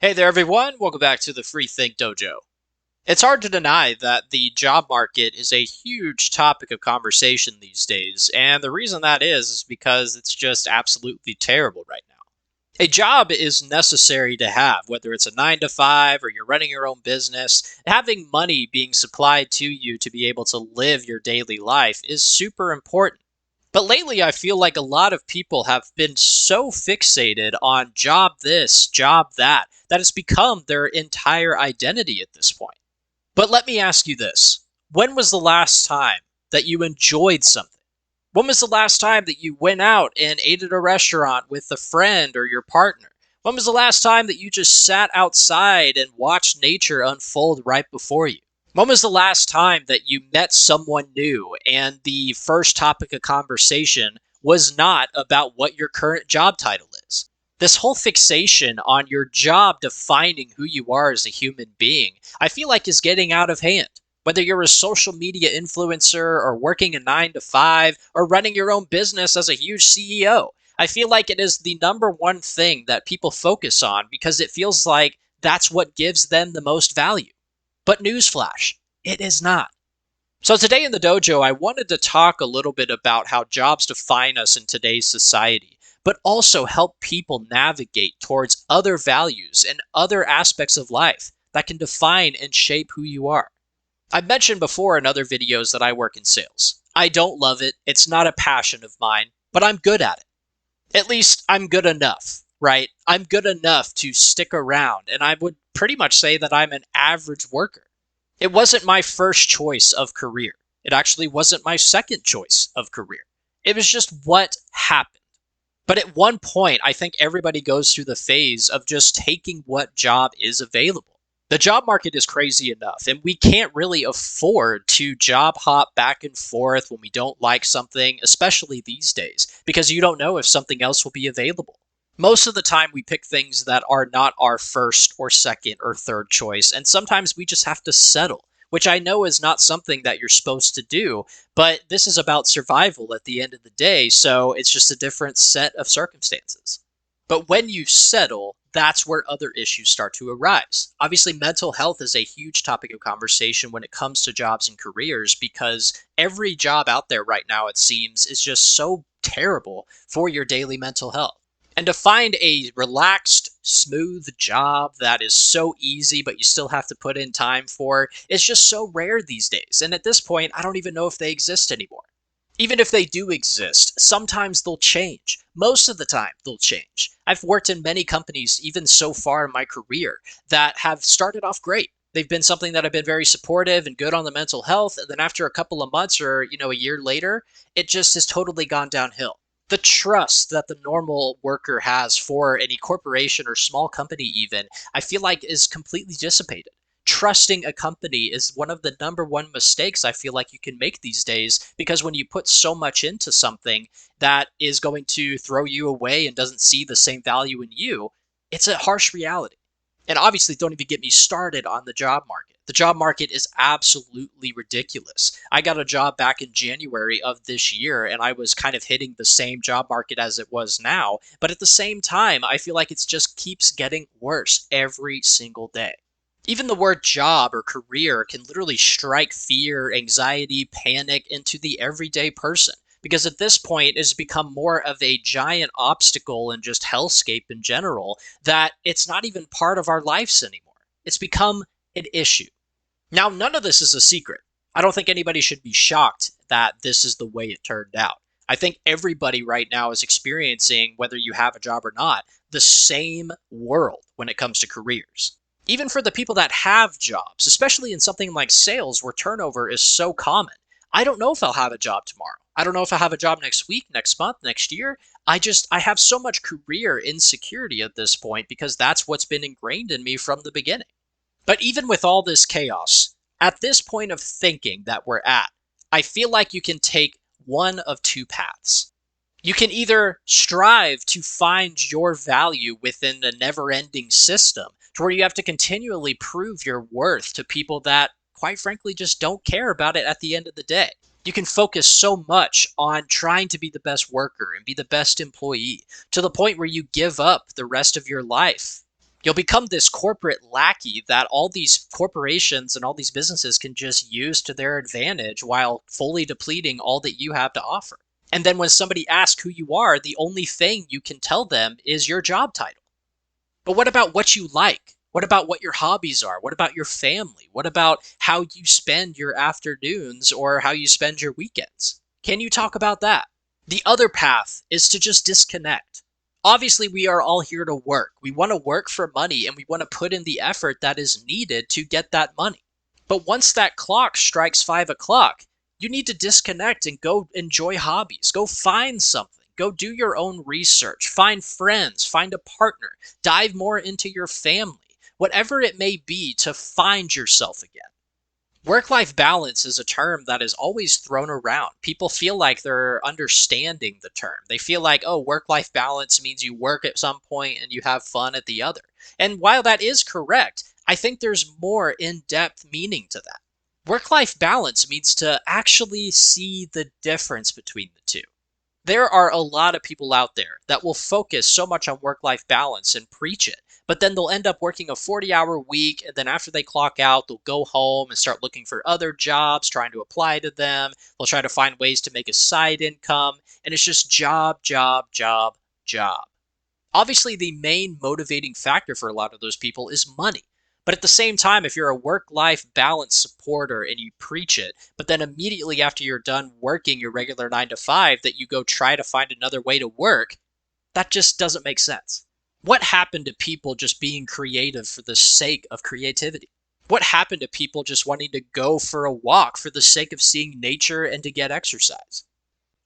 Hey there, everyone. Welcome back to the Free Think Dojo. It's hard to deny that the job market is a huge topic of conversation these days, and the reason that is because it's just absolutely terrible right now. A job is necessary to have, whether it's a 9 to 5 or you're running your own business. Having money being supplied to you to be able to live your daily life is super important. But lately, I feel like a lot of people have been so fixated on job this, job that, that it's become their entire identity at this point. But let me ask you this. When was the last time that you enjoyed something? When was the last time that you went out and ate at a restaurant with a friend or your partner? When was the last time that you just sat outside and watched nature unfold right before you? When was the last time that you met someone new and the first topic of conversation was not about what your current job title is? This whole fixation on your job defining who you are as a human being, I feel like is getting out of hand. Whether you're a social media influencer or working a 9 to 5 or running your own business as a huge CEO, I feel like it is the number one thing that people focus on because it feels like that's what gives them the most value. But newsflash, it is not. So today in the dojo, I wanted to talk a little bit about how jobs define us in today's society, but also help people navigate towards other values and other aspects of life that can define and shape who you are. I've mentioned before in other videos that I work in sales. I don't love it. It's not a passion of mine, but I'm good at it. At least I'm good enough, right? I'm good enough to stick around, and I would pretty much say that I'm an average worker. It wasn't my first choice of career. It actually wasn't my second choice of career. It was just what happened. But at one point, I think everybody goes through the phase of just taking what job is available. The job market is crazy enough, and we can't really afford to job hop back and forth when we don't like something, especially these days, because you don't know if something else will be available. Most of the time, we pick things that are not our first or second or third choice, and sometimes we just have to settle, which I know is not something that you're supposed to do, but this is about survival at the end of the day, so it's just a different set of circumstances. But when you settle, that's where other issues start to arise. Obviously, mental health is a huge topic of conversation when it comes to jobs and careers because every job out there right now, it seems, is just so terrible for your daily mental health. And to find a relaxed, smooth job that is so easy, but you still have to put in time for, is just so rare these days. And at this point, I don't even know if they exist anymore. Even if they do exist, sometimes they'll change. Most of the time, they'll change. I've worked in many companies, even so far in my career, that have started off great. They've been something that have been very supportive and good on the mental health. And then after a couple of months or, a year later, it just has totally gone downhill. The trust that the normal worker has for any corporation or small company even, I feel like is completely dissipated. Trusting a company is one of the number one mistakes I feel like you can make these days because when you put so much into something that is going to throw you away and doesn't see the same value in you, it's a harsh reality. And obviously, don't even get me started on the job market. The job market is absolutely ridiculous. I got a job back in January of this year, and I was kind of hitting the same job market as it was now. But at the same time, I feel like it just keeps getting worse every single day. Even the word job or career can literally strike fear, anxiety, panic into the everyday person. Because at this point, it's become more of a giant obstacle and just hellscape in general that it's not even part of our lives anymore. It's become an issue. Now, none of this is a secret. I don't think anybody should be shocked that this is the way it turned out. I think everybody right now is experiencing, whether you have a job or not, the same world when it comes to careers. Even for the people that have jobs, especially in something like sales where turnover is so common. I don't know if I'll have a job tomorrow. I don't know if I'll have a job next week, next month, next year. I have so much career insecurity at this point because that's what's been ingrained in me from the beginning. But even with all this chaos, at this point of thinking that we're at, I feel like you can take one of two paths. You can either strive to find your value within a never ending system to where you have to continually prove your worth to people that, quite frankly, just don't care about it at the end of the day. You can focus so much on trying to be the best worker and be the best employee to the point where you give up the rest of your life You'll become this corporate lackey that all these corporations and all these businesses can just use to their advantage while fully depleting all that you have to offer. And then when somebody asks who you are, the only thing you can tell them is your job title. But what about what you like? What about what your hobbies are? What about your family? What about how you spend your afternoons or how you spend your weekends? Can you talk about that? The other path is to just disconnect. Obviously, we are all here to work. We want to work for money and we want to put in the effort that is needed to get that money. But once that clock strikes 5 o'clock, you need to disconnect and go enjoy hobbies. Go find something. Go do your own research. Find friends. Find a partner. Dive more into your family. Whatever it may be to find yourself again. Work-life balance is a term that is always thrown around. People feel like they're understanding the term. They feel like, oh, work-life balance means you work at some point and you have fun at the other. And while that is correct, I think there's more in-depth meaning to that. Work-life balance means to actually see the difference between the two. There are a lot of people out there that will focus so much on work-life balance and preach it, but then they'll end up working a 40-hour week, and then after they clock out, they'll go home and start looking for other jobs, trying to apply to them. They'll try to find ways to make a side income, and it's just job, job, job, job. Obviously, the main motivating factor for a lot of those people is money. But at the same time, if you're a work-life balance supporter and you preach it, but then immediately after you're done working your regular 9 to 5 that you go try to find another way to work, that just doesn't make sense. What happened to people just being creative for the sake of creativity? What happened to people just wanting to go for a walk for the sake of seeing nature and to get exercise?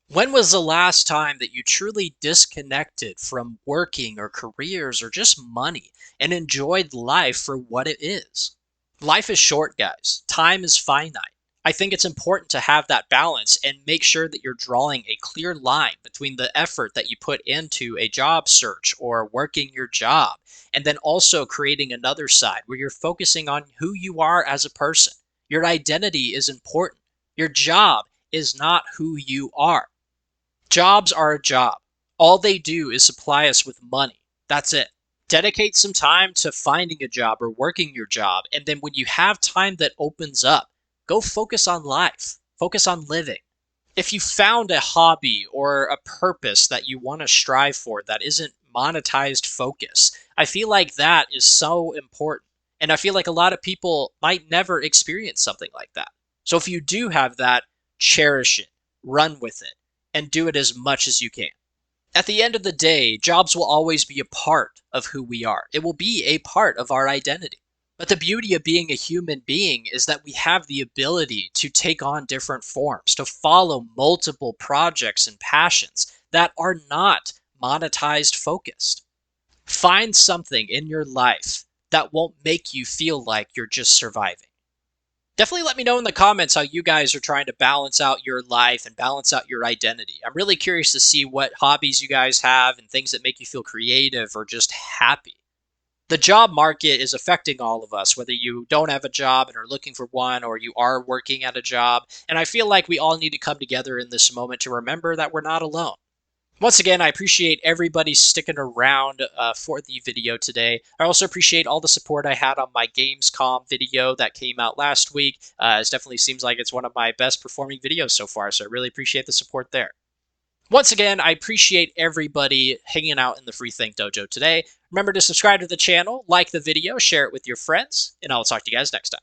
When was the last time that you truly disconnected from working or careers or just money and enjoyed life for what it is? Life is short, guys. Time is finite. I think it's important to have that balance and make sure that you're drawing a clear line between the effort that you put into a job search or working your job, and then also creating another side where you're focusing on who you are as a person. Your identity is important. Your job is not who you are. Jobs are a job. All they do is supply us with money. That's it. Dedicate some time to finding a job or working your job, and then when you have time that opens up, go focus on life. Focus on living. If you found a hobby or a purpose that you want to strive for that isn't monetized focus, I feel like that is so important. And I feel like a lot of people might never experience something like that. So if you do have that, cherish it, run with it, and do it as much as you can. At the end of the day, jobs will always be a part of who we are. It will be a part of our identity. But the beauty of being a human being is that we have the ability to take on different forms, to follow multiple projects and passions that are not monetized focused. Find something in your life that won't make you feel like you're just surviving. Definitely let me know in the comments how you guys are trying to balance out your life and balance out your identity. I'm really curious to see what hobbies you guys have and things that make you feel creative or just happy. The job market is affecting all of us, whether you don't have a job and are looking for one or you are working at a job. And I feel like we all need to come together in this moment to remember that we're not alone. Once again, I appreciate everybody sticking around for the video today. I also appreciate all the support I had on my Gamescom video that came out last week. It definitely seems like it's one of my best performing videos so far, so I really appreciate the support there. Once again, I appreciate everybody hanging out in the Free Think Dojo today. Remember to subscribe to the channel, like the video, share it with your friends, and I'll talk to you guys next time.